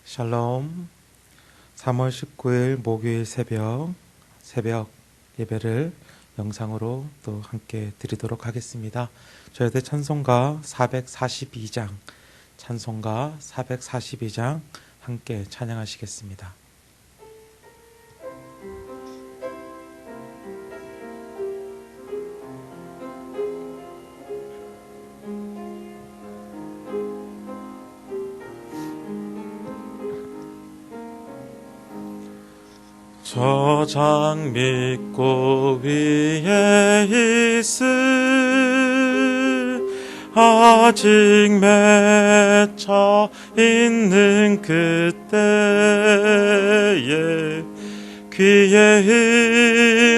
샬롬. 3월 19일 목요일 새벽 예배를 영상으로 또 함께 드리도록 하겠습니다. 저희들 찬송가 442장 함께 찬양하시겠습니다. 저 장미꽃 위에 있을 아직 맺혀 있는 그때에 귀에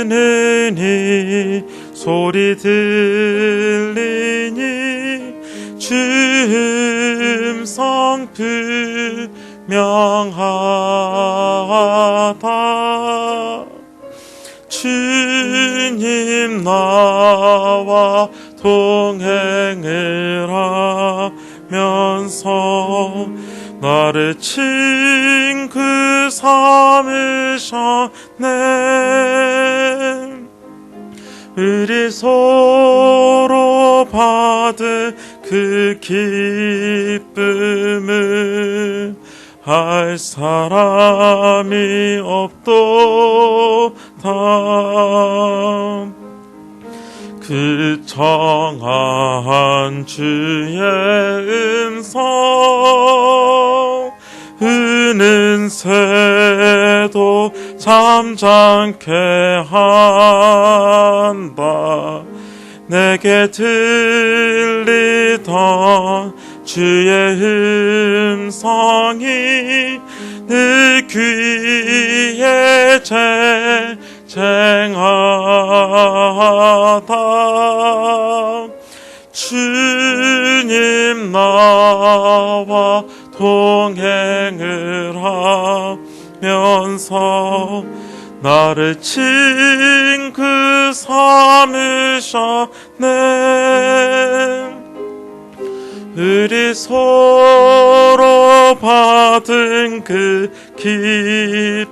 있는 이 소리 들리니 주음 성품 명하다. 주님 나와 동행을 하면서 나를 친 그 삼으셨네. 우리 서로 받은 그 기쁨을 할 사람이 없도다. 그 청한 주의 음성 우는 새도 잠잠케 한다. 내게 들리던 주의 음성이 내 귀에 쟁쟁하다. 주님 나와 동행을 하면서 나를 친 그 삼으셨네. 우리 서로 받은 그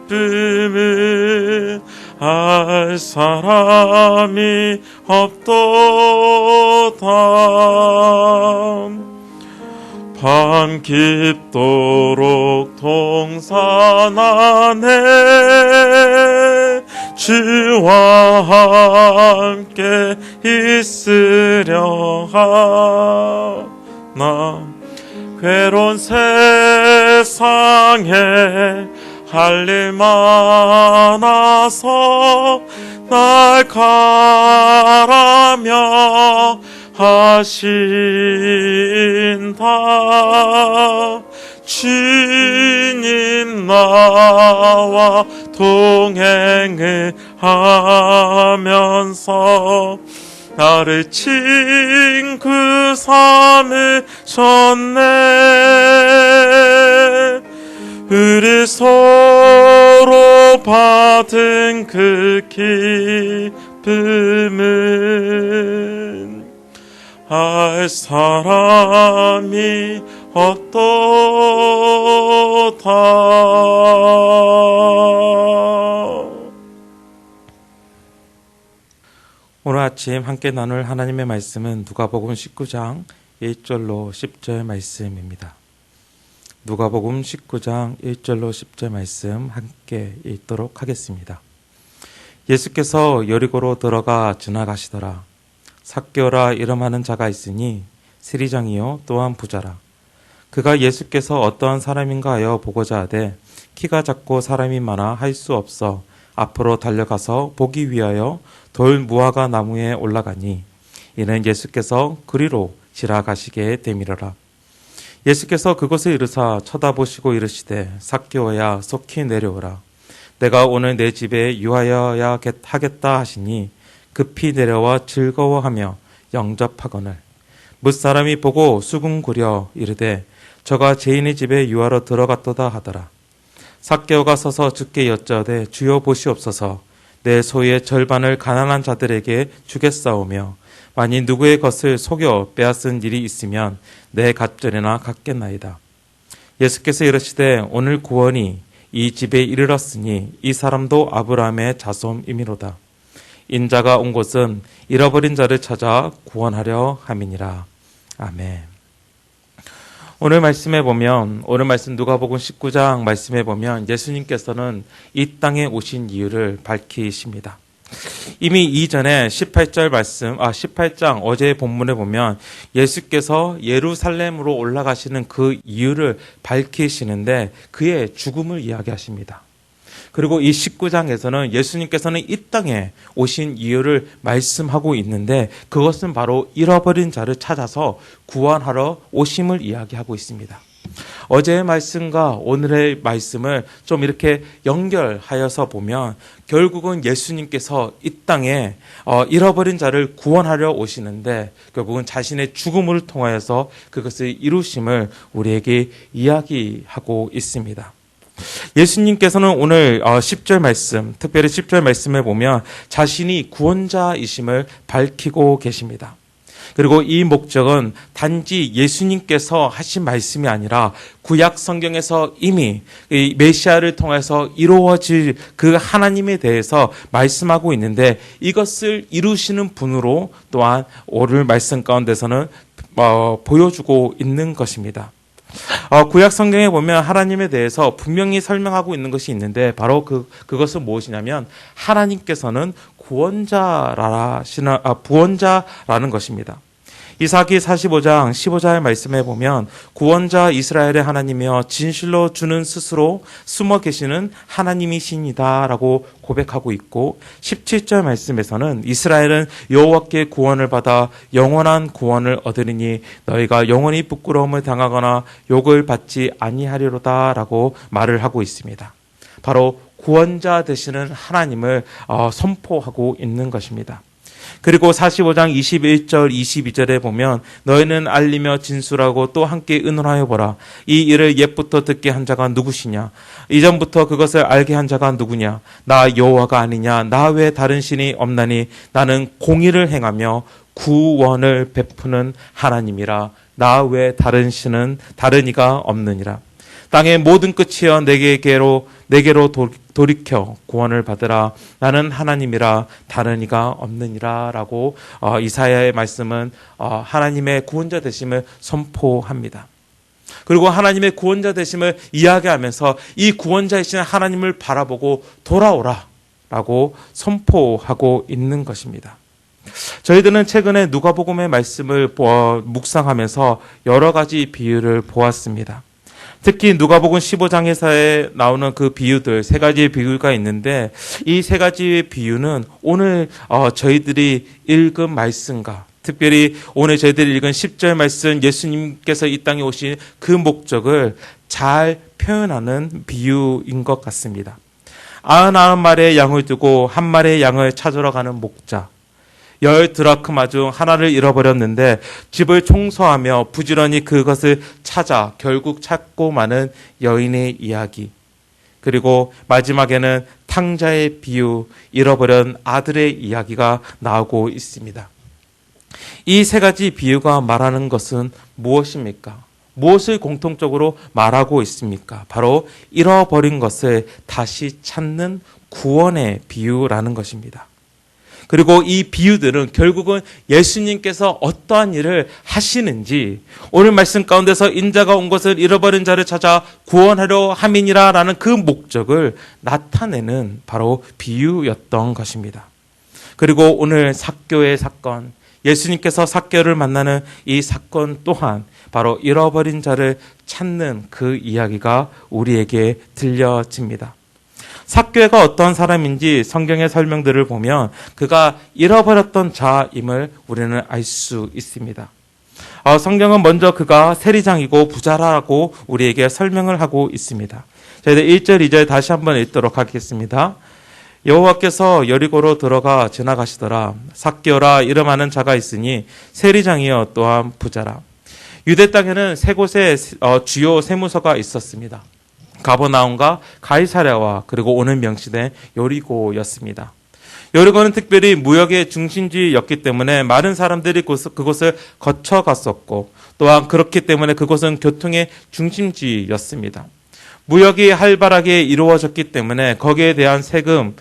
기쁨을 알 사람이 없도다. 밤 깊도록 동산 안에 주와 함께 있으려 하나. 괴로운 세상에 할 일 많아서 날 가라며 하신다. 주님 나와 동행을 하면서 나를 친 그 삶을 졌네. 우리 서로 받은 그 기쁨은 알 사람이 없도다. 오늘 아침 함께 나눌 하나님의 말씀은 누가복음 19장 1절로 10절 말씀입니다. 누가복음 19장 1절로 10절 말씀 함께 읽도록 하겠습니다. 예수께서 여리고로 들어가 지나가시더라. 삭개오라 이름하는 자가 있으니 세리장이요 또한 부자라. 그가 예수께서 어떠한 사람인가 하여 보고자 하되 키가 작고 사람이 많아 할 수 없어 앞으로 달려가서 보기 위하여 돌 무화과 나무에 올라가니 이는 예수께서 그리로 지나가시게 되밀어라. 예수께서 그곳에 이르사 쳐다보시고 이르시되 삭개오야 속히 내려오라. 내가 오늘 내 집에 유하여야 하겠다 하시니 급히 내려와 즐거워하며 영접하거늘 뭇사람이 보고 수군거려 이르되 저가 죄인의 집에 유하러 들어갔도다 하더라. 삭개오가 서서 주께 여짜오되 주여 보시옵소서. 내 소유의 절반을 가난한 자들에게 주겠사오며 만일 누구의 것을 속여 빼앗은 일이 있으면 내 갑절에나 갚겠나이다. 예수께서 이르시되 오늘 구원이 이 집에 이르렀으니 이 사람도 아브라함의 자손이미로다. 인자가 온 곳은 잃어버린 자를 찾아 구원하려 함이니라. 아멘. 오늘 말씀 누가복음 19장 말씀에 보면 예수님께서는 이 땅에 오신 이유를 밝히십니다. 이미 이전에 18장 어제의 본문에 보면 예수께서 예루살렘으로 올라가시는 그 이유를 밝히시는데 그의 죽음을 이야기하십니다. 그리고 이 19장에서는 예수님께서는 이 땅에 오신 이유를 말씀하고 있는데 그것은 바로 잃어버린 자를 찾아서 구원하러 오심을 이야기하고 있습니다. 어제의 말씀과 오늘의 말씀을 좀 이렇게 연결하여서 보면 결국은 예수님께서 이 땅에 잃어버린 자를 구원하려 오시는데 결국은 자신의 죽음을 통하여서 그것을 이루심을 우리에게 이야기하고 있습니다. 예수님께서는 오늘 10절 말씀, 특별히 10절 말씀에 보면 자신이 구원자이심을 밝히고 계십니다. 그리고 이 목적은 단지 예수님께서 하신 말씀이 아니라 구약 성경에서 이미 메시아를 통해서 이루어질 그 하나님에 대해서 말씀하고 있는데 이것을 이루시는 분으로 또한 오늘 말씀 가운데서는 보여주고 있는 것입니다. 구약 성경에 보면 하나님에 대해서 분명히 설명하고 있는 것이 있는데 바로 그것은 무엇이냐면 하나님께서는 구원자라는 것입니다. 이사기 45장 15절 말씀에 보면 구원자 이스라엘의 하나님이여 진실로 주는 스스로 숨어 계시는 하나님이시니다 라고 고백하고 있고 17절 말씀에서는 이스라엘은 여호와께 구원을 받아 영원한 구원을 얻으리니 너희가 영원히 부끄러움을 당하거나 욕을 받지 아니하리로다 라고 말을 하고 있습니다. 바로 구원자 되시는 하나님을 선포하고 있는 것입니다. 그리고 45장 21절 22절에 보면 너희는 알리며 진술하고 또 함께 의논하여 보라. 이 일을 옛부터 듣게 한 자가 누구시냐? 이전부터 그것을 알게 한 자가 누구냐? 나 여호와가 아니냐? 나 외 다른 신이 없나니 나는 공의를 행하며 구원을 베푸는 하나님이라. 나 외 다른 신은 다른 이가 없느니라. 땅의 모든 끝이여 내게로 돌이켜 구원을 받으라. 나는 하나님이라 다른 이가 없느니라 라고 이사야의 말씀은 하나님의 구원자 되심을 선포합니다. 그리고 하나님의 구원자 되심을 이야기하면서 이 구원자이신 하나님을 바라보고 돌아오라 라고 선포하고 있는 것입니다. 저희들은 최근에 누가복음의 말씀을 묵상하면서 여러 가지 비유를 보았습니다. 특히 누가복음 15장에서 나오는 그 비유들 세 가지의 비유가 있는데 이 세 가지의 비유는 오늘 저희들이 읽은 말씀과 특별히 오늘 저희들이 읽은 10절 말씀 예수님께서 이 땅에 오신 그 목적을 잘 표현하는 비유인 것 같습니다. 99마리의 양을 두고 한 마리의 양을 찾으러 가는 목자, 10드라크마 중 하나를 잃어버렸는데 집을 청소하며 부지런히 그것을 찾아 결국 찾고 마는 여인의 이야기, 그리고 마지막에는 탕자의 비유, 잃어버린 아들의 이야기가 나오고 있습니다. 이 세 가지 비유가 말하는 것은 무엇입니까? 무엇을 공통적으로 말하고 있습니까? 바로 잃어버린 것을 다시 찾는 구원의 비유라는 것입니다. 그리고 이 비유들은 결국은 예수님께서 어떠한 일을 하시는지 오늘 말씀 가운데서 인자가 온 것을 잃어버린 자를 찾아 구원하려 함이니라 라는 그 목적을 나타내는 바로 비유였던 것입니다. 그리고 오늘 삭개의 사건, 예수님께서 삭개를 만나는 이 사건 또한 바로 잃어버린 자를 찾는 그 이야기가 우리에게 들려집니다. 삭개가 어떤 사람인지 성경의 설명들을 보면 그가 잃어버렸던 자임을 우리는 알 수 있습니다. 성경은 먼저 그가 세리장이고 부자라고 우리에게 설명을 하고 있습니다. 저희들 1절, 2절 다시 한번 읽도록 하겠습니다. 여호와께서 여리고로 들어가 지나가시더라. 삭개오라 이름하는 자가 있으니 세리장이여 또한 부자라. 유대 땅에는 세 곳의 주요 세무서가 있었습니다. 가버나움과 가이사랴와 그리고 오늘 명시된 여리고였습니다. 여리고는 특별히 무역의 중심지였기 때문에 많은 사람들이 그곳을 거쳐갔었고 또한 그렇기 때문에 그곳은 교통의 중심지였습니다. 무역이 활발하게 이루어졌기 때문에 거기에 대한 세금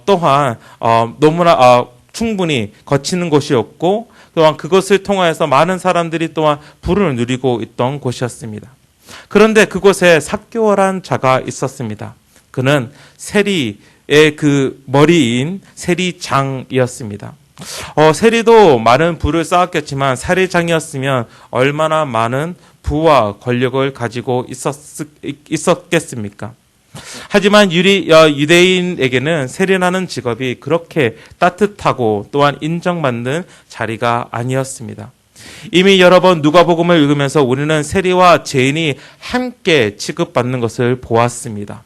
또한 너무나 충분히 거치는 곳이었고 또한 그것을 통하여서 많은 사람들이 또한 부를 누리고 있던 곳이었습니다. 그런데 그곳에 삭개오라는 자가 있었습니다. 그는 세리의 그 머리인 세리장이었습니다. 세리도 많은 부를 쌓았겠지만 세리장이었으면 얼마나 많은 부와 권력을 가지고 있었겠습니까? 하지만 유대인에게는 세리라는 직업이 그렇게 따뜻하고 또한 인정받는 자리가 아니었습니다. 이미 여러 번 누가복음을 읽으면서 우리는 세리와 죄인이 함께 취급받는 것을 보았습니다.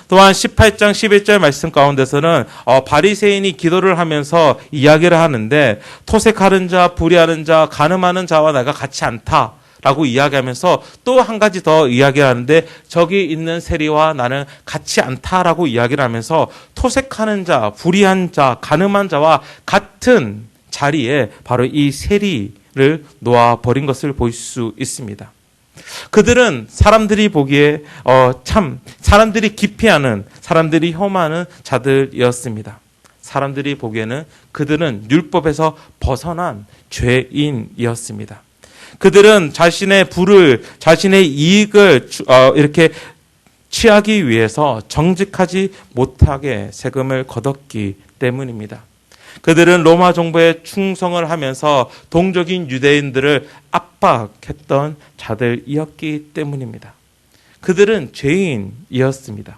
또한 18장 11절 말씀 가운데서는 바리새인이 기도를 하면서 이야기를 하는데 토색하는 자, 불의하는 자, 간음하는 자와 내가 같이 않다 라고 이야기하면서 또 한 가지 더 이야기를 하는데 저기 있는 세리와 나는 같이 않다라고 이야기를 하면서 토색하는 자, 불의한 자, 간음한 자와 같은 자리에 바로 이 세리를 놓아버린 것을 볼 수 있습니다. 그들은 사람들이 보기에 사람들이 기피하는, 사람들이 혐오하는 자들이었습니다. 사람들이 보기에는 그들은 율법에서 벗어난 죄인이었습니다. 그들은 자신의 부를, 자신의 이익을 이렇게 취하기 위해서 정직하지 못하게 세금을 거뒀기 때문입니다. 그들은 로마 정부에 충성을 하면서 동족인 유대인들을 압박했던 자들이었기 때문입니다. 그들은 죄인이었습니다.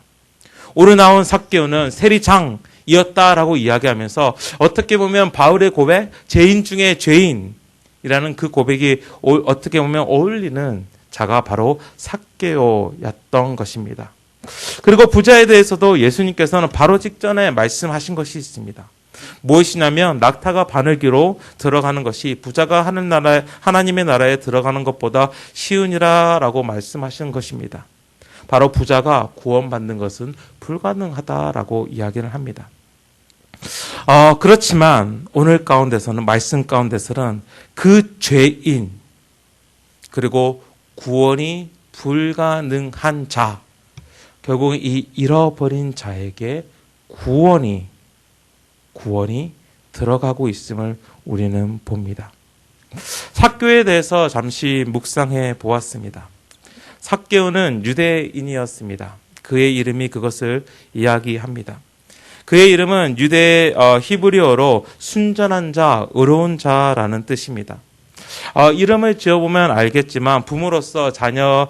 오늘 나온 삭개오는 세리장이었다라고 이야기하면서 어떻게 보면 바울의 고백, 죄인 중에 죄인이라는 그 고백이 어떻게 보면 어울리는 자가 바로 삭개오였던 것입니다. 그리고 부자에 대해서도 예수님께서는 바로 직전에 말씀하신 것이 있습니다. 무엇이냐면 낙타가 바늘기로 들어가는 것이 부자가 하나님의 나라에 들어가는 것보다 쉬우니라라고 말씀하신 것입니다. 바로 부자가 구원받는 것은 불가능하다라고 이야기를 합니다. 그렇지만 오늘 가운데서는, 말씀 가운데서는 그 죄인 그리고 구원이 불가능한 자, 결국 이 잃어버린 자에게 구원이 들어가고 있음을 우리는 봅니다. 삭개오에 대해서 잠시 묵상해 보았습니다. 삭개오는 유대인이었습니다. 그의 이름이 그것을 이야기합니다. 그의 이름은 유대 히브리어로 순전한 자, 의로운 자라는 뜻입니다. 이름을 지어보면 알겠지만 부모로서 자녀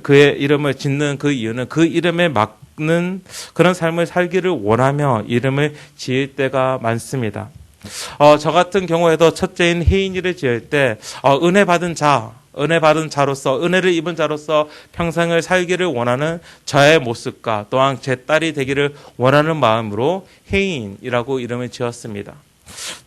그의 이름을 짓는 그 이유는 그 이름에 맞는 그런 삶을 살기를 원하며 이름을 지을 때가 많습니다. 저 같은 경우에도 첫째인 혜인이를 지을 때 은혜 받은 자로서, 은혜를 입은 자로서 평생을 살기를 원하는 저의 모습과 또한 제 딸이 되기를 원하는 마음으로 혜인이라고 이름을 지었습니다.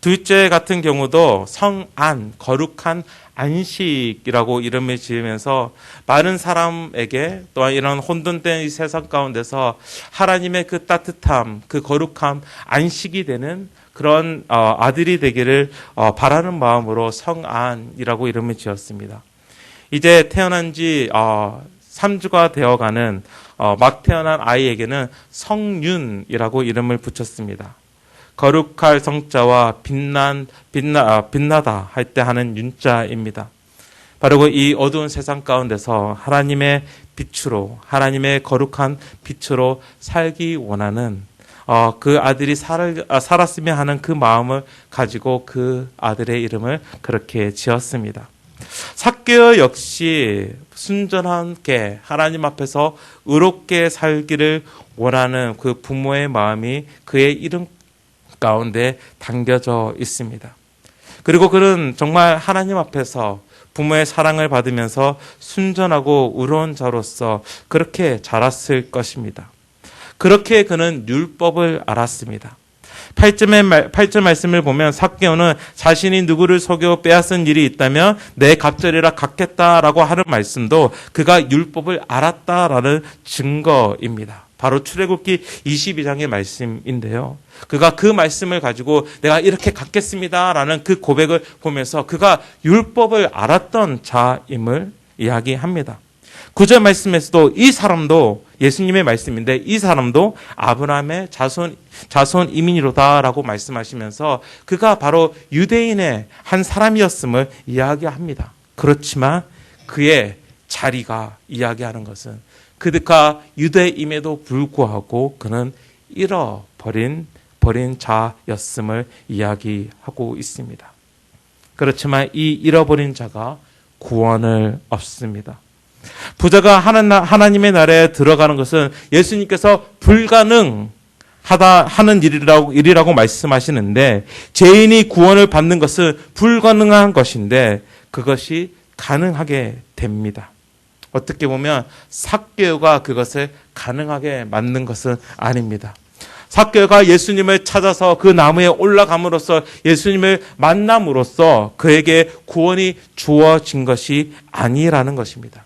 둘째 같은 경우도 성안, 거룩한 안식이라고 이름을 지으면서 많은 사람에게 또한 이런 혼돈된 이 세상 가운데서 하나님의 그 따뜻함, 그 거룩함, 안식이 되는 그런 아들이 되기를 바라는 마음으로 성안이라고 이름을 지었습니다. 이제 태어난 지 3주가 되어가는 막 태어난 아이에게는 성윤이라고 이름을 붙였습니다. 거룩할 성자와 빛나다 할 때 하는 윤자입니다. 바로 이 어두운 세상 가운데서 하나님의 빛으로, 하나님의 거룩한 빛으로 살기 원하는 그 아들이 살았으면 하는 그 마음을 가지고 그 아들의 이름을 그렇게 지었습니다. 삭개오 역시 순전하게 하나님 앞에서 의롭게 살기를 원하는 그 부모의 마음이 그의 이름 가운데 담겨져 있습니다. 그리고 그는 정말 하나님 앞에서 부모의 사랑을 받으면서 순전하고 의로운 자로서 그렇게 자랐을 것입니다. 그렇게 그는 율법을 알았습니다. 8절 말씀을 보면 삭개오는 자신이 누구를 속여 빼앗은 일이 있다면 내 갑절이라 갚겠다라고 하는 말씀도 그가 율법을 알았다라는 증거입니다. 바로 출애굽기 22장의 말씀인데요. 그가 그 말씀을 가지고 내가 이렇게 갚겠습니다라는 그 고백을 보면서 그가 율법을 알았던 자임을 이야기합니다. 9절 말씀에서도 이 사람도 예수님의 말씀인데 이 사람도 아브라함의 자손 이민이로다라고 말씀하시면서 그가 바로 유대인의 한 사람이었음을 이야기합니다. 그렇지만 그의 자리가 이야기하는 것은 그가 유대임에도 불구하고 그는 잃어버린 자였음을 이야기하고 있습니다. 그렇지만 이 잃어버린 자가 구원을 얻습니다. 부자가 하나님의 나라에 들어가는 것은 예수님께서 불가능하다 하는 일이라고 말씀하시는데 죄인이 구원을 받는 것은 불가능한 것인데 그것이 가능하게 됩니다. 어떻게 보면 삭개오가 그것을 가능하게 만든 것은 아닙니다. 삭개오가 예수님을 찾아서 그 나무에 올라감으로써 예수님을 만남으로써 그에게 구원이 주어진 것이 아니라는 것입니다.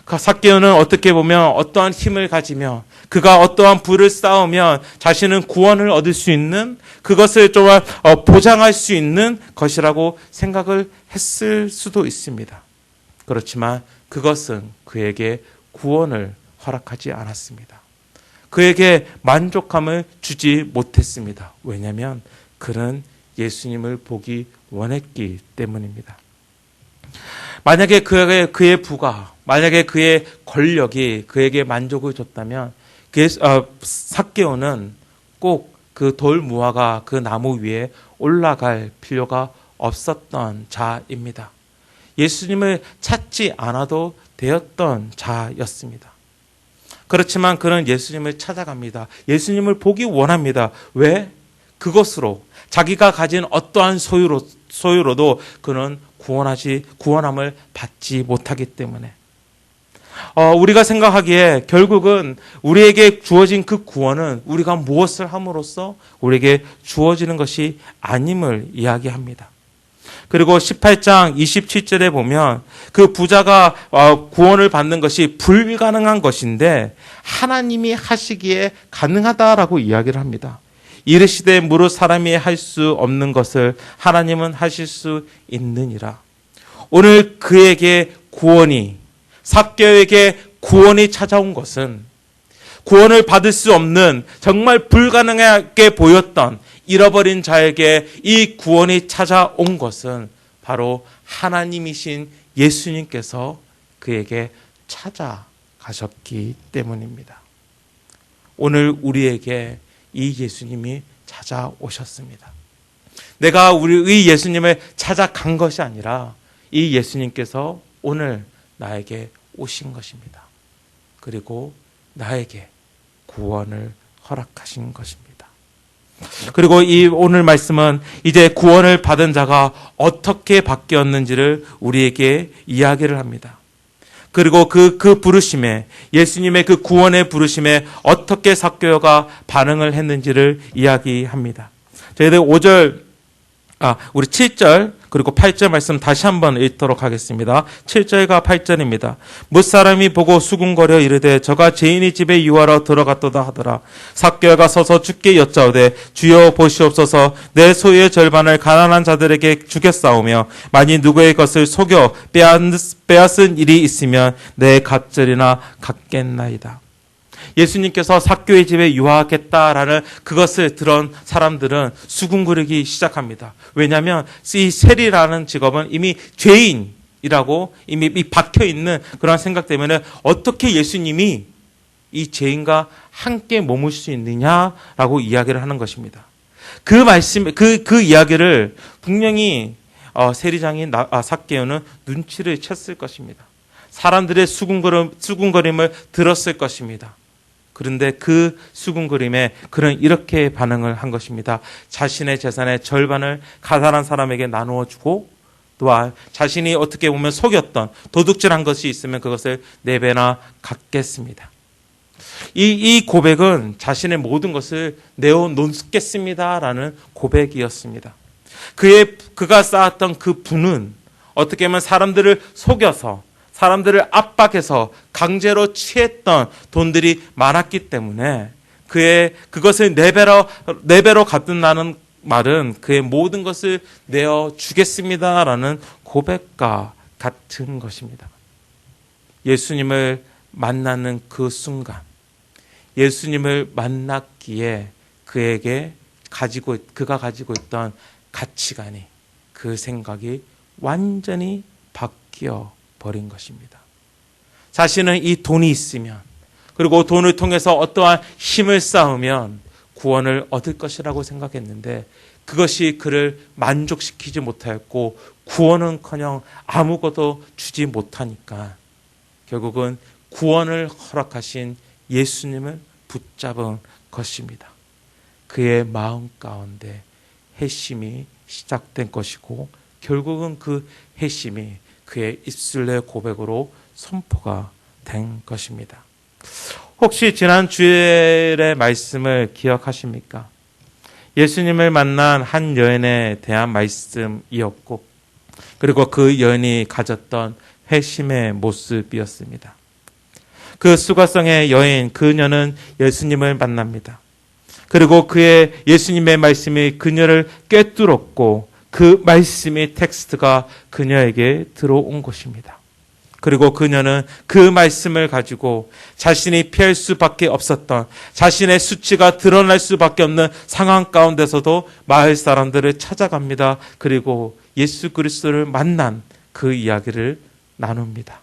삭개오는 어떻게 보면 어떠한 힘을 가지며 그가 어떠한 부를 쌓으면 자신은 구원을 얻을 수 있는 그것을 또한 보장할 수 있는 것이라고 생각을 했을 수도 있습니다. 그렇지만 그것은 그에게 구원을 허락하지 않았습니다. 그에게 만족함을 주지 못했습니다. 왜냐하면 그는 예수님을 보기 원했기 때문입니다. 만약에 그의 부가, 만약에 그의 권력이 그에게 만족을 줬다면 삭개오는 꼭 그 돌무화가 그 나무 위에 올라갈 필요가 없었던 자입니다. 예수님을 찾지 않아도 되었던 자였습니다. 그렇지만 그는 예수님을 찾아갑니다. 예수님을 보기 원합니다. 왜? 그것으로 자기가 가진 어떠한 소유로도 그는 구원함을 받지 못하기 때문에 우리가 생각하기에 결국은 우리에게 주어진 그 구원은 우리가 무엇을 함으로써 우리에게 주어지는 것이 아님을 이야기합니다. 그리고 18장 27절에 보면 그 부자가 구원을 받는 것이 불가능한 것인데 하나님이 하시기에 가능하다라고 이야기를 합니다. 이르시되 무릇 사람이 할 수 없는 것을 하나님은 하실 수 있느니라. 오늘 그에게 삭개오에게 구원이 찾아온 것은 구원을 받을 수 없는 정말 불가능하게 보였던 잃어버린 자에게 이 구원이 찾아온 것은 바로 하나님이신 예수님께서 그에게 찾아가셨기 때문입니다. 오늘 우리에게 이 예수님이 찾아오셨습니다. 내가 우리 예수님을 찾아간 것이 아니라 이 예수님께서 오늘 나에게 오신 것입니다. 그리고 나에게 구원을 허락하신 것입니다. 그리고 이 오늘 말씀은 이제 구원을 받은 자가 어떻게 바뀌었는지를 우리에게 이야기를 합니다. 그리고 그 부르심에, 예수님의 그 구원의 부르심에 어떻게 삭개오가 반응을 했는지를 이야기합니다. 저희들 우리 7절 그리고 8절 말씀 다시 한번 읽도록 하겠습니다. 7절과 8절입니다. 무사람이 보고 수군거려 이르되 저가 죄인의 집에 유하러 들어갔도다 하더라. 삭개오가 서서 주께 여짜오되 주여 보시옵소서 내 소유의 절반을 가난한 자들에게 주겠사오며 만일 누구의 것을 속여 빼앗은 일이 있으면 내 갑절이나 갚겠나이다. 예수님께서 삭개오의 집에 유하하겠다라는 그것을 들은 사람들은 수군거리기 시작합니다. 왜냐하면 이 세리라는 직업은 이미 죄인이라고 이미 박혀있는 그런 생각 때문에 어떻게 예수님이 이 죄인과 함께 머물 수 있느냐라고 이야기를 하는 것입니다. 그 말씀, 그 이야기를 분명히 세리장인 삭개오는 눈치를 챘을 것입니다. 사람들의 수군거림을 들었을 것입니다. 그런데 그 수군거림에 그는 이렇게 반응을 한 것입니다. 자신의 재산의 절반을 가난한 사람에게 나누어 주고 또한 자신이 어떻게 보면 속였던 도둑질한 것이 있으면 그것을 4배나 갚겠습니다. 이 고백은 자신의 모든 것을 내어놓겠습니다라는 고백이었습니다. 그가 쌓았던 그 부는 어떻게 보면 사람들을 속여서 사람들을 압박해서 강제로 취했던 돈들이 많았기 때문에 그것을 네 배로 갚는다는 말은 그의 모든 것을 내어 주겠습니다라는 고백과 같은 것입니다. 예수님을 만나는 그 순간, 예수님을 만났기에 그가 가지고 있던 가치관이, 그 생각이 완전히 바뀌어 버린 것입니다. 자신은 이 돈이 있으면, 그리고 돈을 통해서 어떠한 힘을 쌓으면 구원을 얻을 것이라고 생각했는데 그것이 그를 만족시키지 못하였고 구원은커녕 아무것도 주지 못하니까 결국은 구원을 허락하신 예수님을 붙잡은 것입니다. 그의 마음 가운데 회심이 시작된 것이고 결국은 그 회심이 그의 입술의 고백으로 선포가 된 것입니다. 혹시 지난 주일의 말씀을 기억하십니까? 예수님을 만난 한 여인에 대한 말씀이었고 그리고 그 여인이 가졌던 회심의 모습이었습니다. 그 수가성의 여인, 그녀는 예수님을 만납니다. 그리고 그의 예수님의 말씀이 그녀를 꿰뚫었고 그 말씀의 텍스트가 그녀에게 들어온 것입니다. 그리고 그녀는 그 말씀을 가지고 자신이 피할 수밖에 없었던, 자신의 수치가 드러날 수밖에 없는 상황 가운데서도 마을 사람들을 찾아갑니다. 그리고 예수 그리스도를 만난 그 이야기를 나눕니다.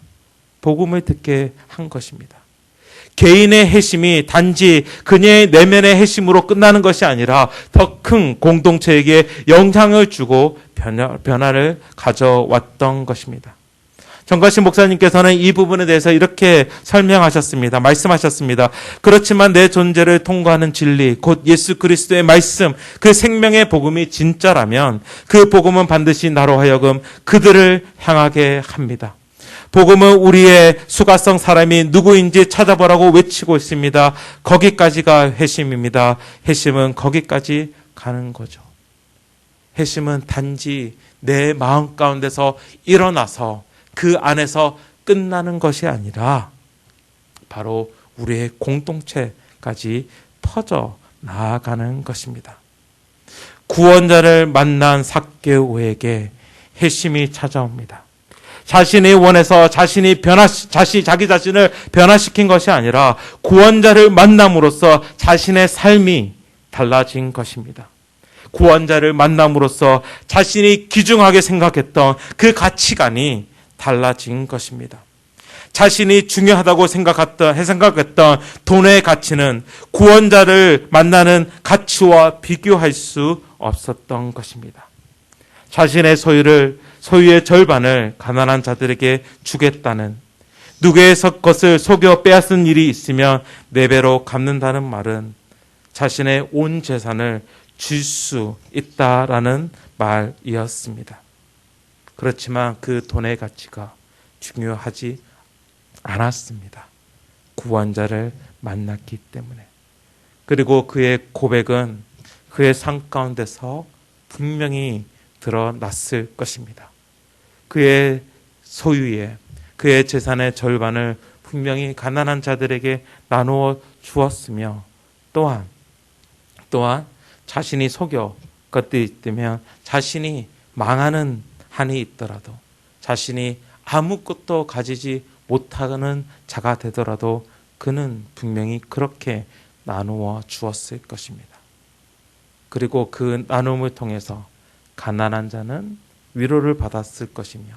복음을 듣게 한 것입니다. 개인의 회심이 단지 그녀의 내면의 회심으로 끝나는 것이 아니라 더 큰 공동체에게 영향을 주고 변화를 가져왔던 것입니다. 정가신 목사님께서는 이 부분에 대해서 이렇게 설명하셨습니다. 말씀하셨습니다. 그렇지만 내 존재를 통과하는 진리, 곧 예수 그리스도의 말씀, 그 생명의 복음이 진짜라면 그 복음은 반드시 나로 하여금 그들을 향하게 합니다. 복음은 우리의 수가성 사람이 누구인지 찾아보라고 외치고 있습니다. 거기까지가 회심입니다. 회심은 거기까지 가는 거죠. 회심은 단지 내 마음 가운데서 일어나서 그 안에서 끝나는 것이 아니라 바로 우리의 공동체까지 퍼져 나아가는 것입니다. 구원자를 만난 삭개오에게 회심이 찾아옵니다. 자신이 원해서 자기 자신을 변화시킨 것이 아니라 구원자를 만남으로써 자신의 삶이 달라진 것입니다. 구원자를 만남으로써 자신이 귀중하게 생각했던 그 가치관이 달라진 것입니다. 자신이 중요하다고 생각했던 돈의 가치는 구원자를 만나는 가치와 비교할 수 없었던 것입니다. 자신의 소유의 절반을 가난한 자들에게 주겠다는, 누구의 것을 속여 빼앗은 일이 있으면 4배로 갚는다는 말은 자신의 온 재산을 줄 수 있다라는 말이었습니다. 그렇지만 그 돈의 가치가 중요하지 않았습니다. 구원자를 만났기 때문에. 그리고 그의 고백은 그의 삶 가운데서 분명히 드러났을 것입니다. 그의 그의 재산의 절반을 분명히 가난한 자들에게 나누어 주었으며 또한 자신이 속여 것들이 있다면 자신이 망하는 한이 있더라도, 자신이 아무것도 가지지 못하는 자가 되더라도 그는 분명히 그렇게 나누어 주었을 것입니다. 그리고 그 나눔을 통해서 가난한 자는 위로를 받았을 것이며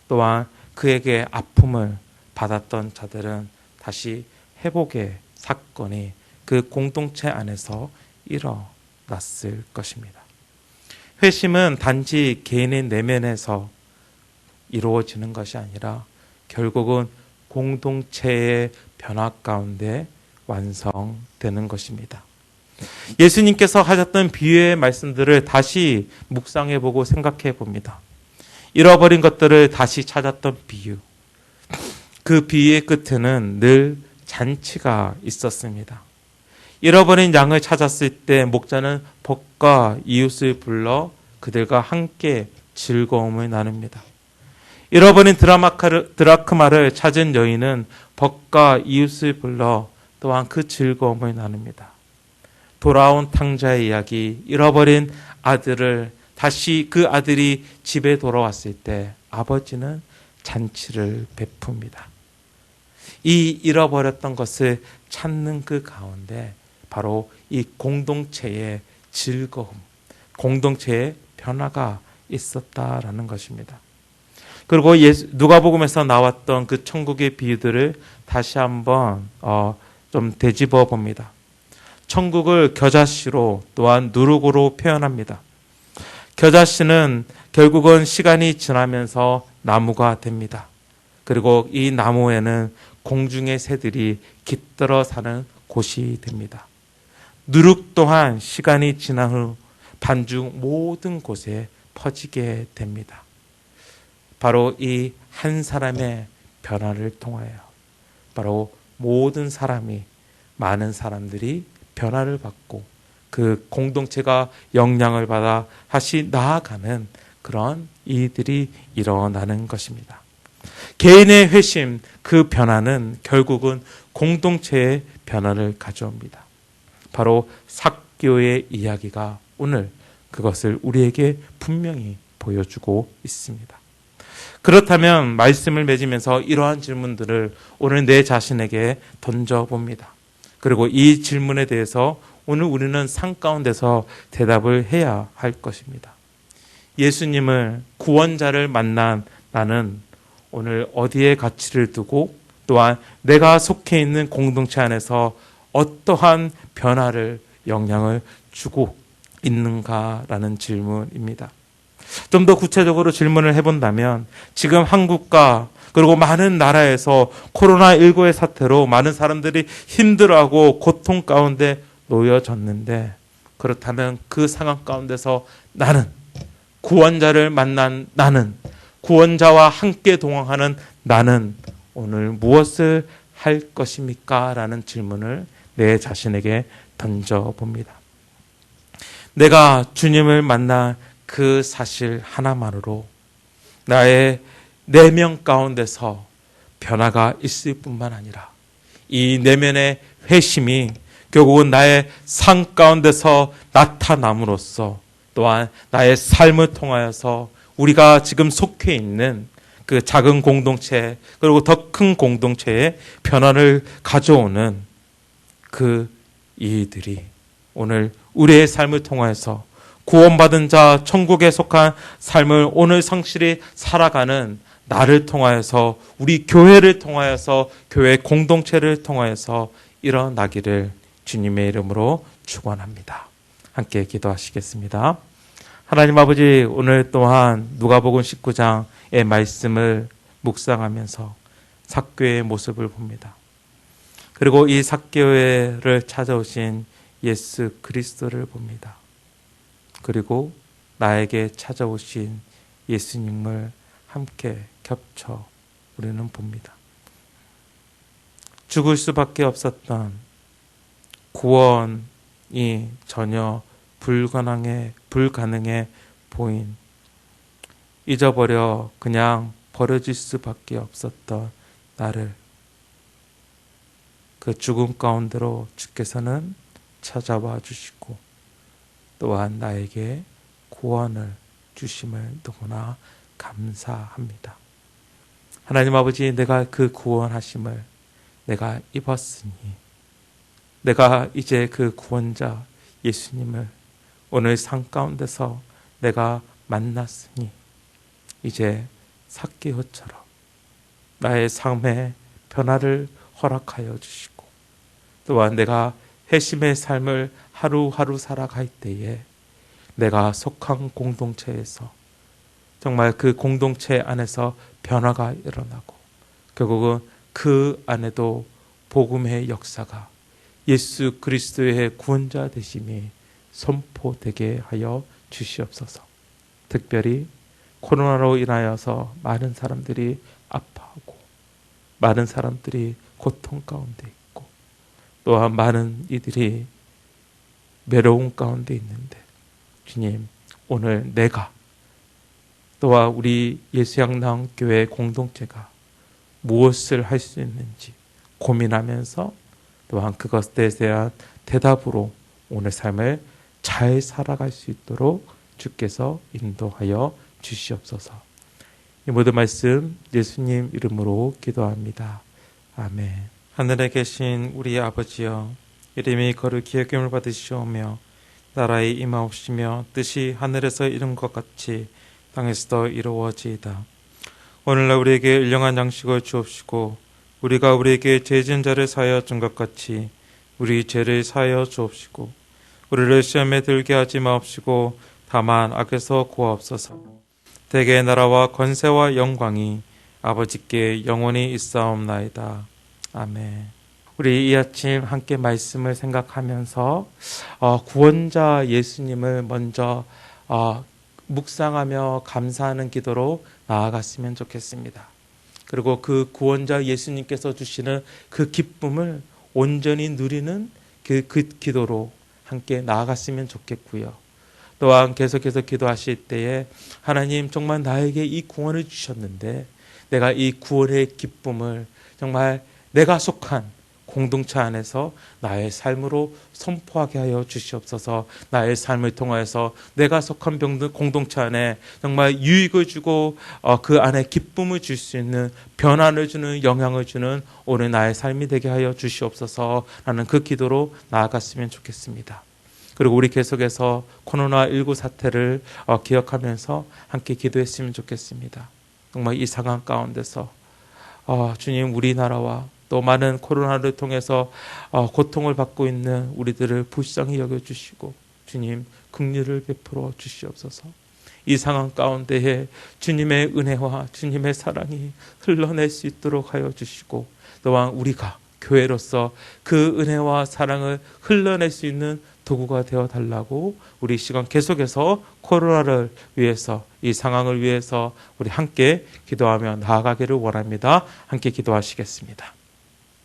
또한 그에게 아픔을 받았던 자들은 다시 회복의 사건이 그 공동체 안에서 일어났을 것입니다. 회심은 단지 개인의 내면에서 이루어지는 것이 아니라 결국은 공동체의 변화 가운데 완성되는 것입니다. 예수님께서 하셨던 비유의 말씀들을 다시 묵상해보고 생각해봅니다. 잃어버린 것들을 다시 찾았던 비유. 그 비유의 끝에는 늘 잔치가 있었습니다. 잃어버린 양을 찾았을 때 목자는 복과 이웃을 불러 그들과 함께 즐거움을 나눕니다. 잃어버린 드라크마를 찾은 여인은 벗과 이웃을 불러 또한 그 즐거움을 나눕니다. 돌아온 탕자의 이야기, 잃어버린 아들을 다시 그 아들이 집에 돌아왔을 때 아버지는 잔치를 베풉니다. 이 잃어버렸던 것을 찾는 그 가운데 바로 이 공동체의 즐거움, 공동체의 변화가 있었다라는 것입니다. 그리고 누가복음에서 나왔던 그 천국의 비유들을 다시 한번 좀 되짚어 봅니다. 천국을 겨자씨로 또한 누룩으로 표현합니다. 겨자씨는 결국은 시간이 지나면서 나무가 됩니다. 그리고 이 나무에는 공중의 새들이 깃들어 사는 곳이 됩니다. 누룩 또한 시간이 지난 후 반죽 모든 곳에 퍼지게 됩니다. 바로 이 한 사람의 변화를 통하여 바로 모든 사람이, 많은 사람들이 변화를 받고 그 공동체가 영향을 받아 다시 나아가는 그런 일들이 일어나는 것입니다. 개인의 회심, 그 변화는 결국은 공동체의 변화를 가져옵니다. 바로 삭개오의 이야기가 오늘 그것을 우리에게 분명히 보여주고 있습니다. 그렇다면 말씀을 맺으면서 이러한 질문들을 오늘 내 자신에게 던져봅니다. 그리고 이 질문에 대해서 오늘 우리는 삶 가운데서 대답을 해야 할 것입니다. 예수님을, 구원자를 만난 나는 오늘 어디에 가치를 두고 또한 내가 속해 있는 공동체 안에서 어떠한 변화를, 영향을 주고 있는가라는 질문입니다. 좀 더 구체적으로 질문을 해본다면 지금 한국과 그리고 많은 나라에서 코로나19의 사태로 많은 사람들이 힘들어하고 고통 가운데 놓여졌는데, 그렇다면 그 상황 가운데서 나는, 구원자를 만난 나는, 구원자와 함께 동행하는 나는 오늘 무엇을 할 것입니까? 라는 질문을 내 자신에게 던져봅니다. 내가 주님을 만난 그 사실 하나만으로 나의 내면 가운데서 변화가 있을 뿐만 아니라 이 내면의 회심이 결국은 나의 삶 가운데서 나타남으로써 또한 나의 삶을 통하여서 우리가 지금 속해 있는 그 작은 공동체 그리고 더 큰 공동체의 변화를 가져오는 그 일들이 오늘 우리의 삶을 통하여서 구원받은 자, 천국에 속한 삶을 오늘 성실히 살아가는 나를 통하여서, 우리 교회를 통하여서, 교회 공동체를 통하여서 일어나기를 주님의 이름으로 축원합니다. 함께 기도하시겠습니다. 하나님 아버지, 오늘 또한 누가복음 19장의 말씀을 묵상하면서 삭개오의 모습을 봅니다. 그리고 이 삭개오를 찾아오신 예수 그리스도를 봅니다. 그리고 나에게 찾아오신 예수님을 함께 겹쳐 우리는 봅니다. 죽을 수밖에 없었던, 구원이 전혀 불가능해 보인, 잊어버려 그냥 버려질 수밖에 없었던 나를 그 죽음 가운데로 주께서는 찾아와 주시고 또한 나에게 구원을 주심을 너무나 감사합니다. 하나님 아버지, 내가 그 구원하심을 내가 입었으니, 내가 이제 그 구원자 예수님을 오늘 삶 가운데서 내가 만났으니 이제 삭개오처럼 나의 삶의 변화를 허락하여 주시고 또한 내가 회심의 삶을 하루하루 살아갈 때에 내가 속한 공동체에서 정말 그 공동체 안에서 변화가 일어나고 결국은 그 안에도 복음의 역사가, 예수 그리스도의 구원자 되심이 선포되게 하여 주시옵소서. 특별히 코로나로 인하여서 많은 사람들이 아파하고 많은 사람들이 고통 가운데 있고 또한 많은 이들이 외로움 가운데 있는데, 주님, 오늘 내가 또한 우리 예수양나온교회 공동체가 무엇을 할 수 있는지 고민하면서 또한 그것에 대한 대답으로 오늘 삶을 잘 살아갈 수 있도록 주께서 인도하여 주시옵소서. 이 모든 말씀 예수님 이름으로 기도합니다. 아멘. 하늘에 계신 우리 아버지여, 이름이 거룩히 여김을 받으시오며 나라의 임하옵시며 뜻이 하늘에서 이룬 것 같이 땅에서도 이루어지이다. 오늘날 우리에게 일용한 양식을 주옵시고 우리가 우리에게 죄 지은 자를 사하여 준 것 같이 우리 죄를 사하여 주옵시고 우리를 시험에 들게 하지 마옵시고 다만 악에서 구하옵소서. 대개의 나라와 권세와 영광이 아버지께 영원히 있사옵나이다. 아멘. 우리 이 아침 함께 말씀을 생각하면서 구원자 예수님을 먼저 묵상하며 감사하는 기도로 나아갔으면 좋겠습니다. 그리고 그 구원자 예수님께서 주시는 그 기쁨을 온전히 누리는 그 기도로 함께 나아갔으면 좋겠고요. 또한 계속해서 기도하실 때에 하나님, 정말 나에게 이 구원을 주셨는데 내가 이 구원의 기쁨을 정말 내가 속한 공동체 안에서 나의 삶으로 선포하게 하여 주시옵소서. 나의 삶을 통하여서 내가 속한 공동체 안에 정말 유익을 주고 그 안에 기쁨을 줄 수 있는, 변화를 주는, 영향을 주는 오늘 나의 삶이 되게 하여 주시옵소서 라는 그 기도로 나아갔으면 좋겠습니다. 그리고 우리 계속해서 코로나19 사태를 기억하면서 함께 기도했으면 좋겠습니다. 정말 이 상황 가운데서 주님, 우리나라와 또 많은 코로나를 통해서 고통을 받고 있는 우리들을 불쌍히 여겨주시고 주님, 긍휼을 베풀어 주시옵소서. 이 상황 가운데에 주님의 은혜와 주님의 사랑이 흘러낼 수 있도록 하여 주시고, 또한 우리가 교회로서 그 은혜와 사랑을 흘러낼 수 있는 도구가 되어 달라고 우리 시간 계속해서 코로나를 위해서, 이 상황을 위해서 우리 함께 기도하며 나아가기를 원합니다. 함께 기도하시겠습니다.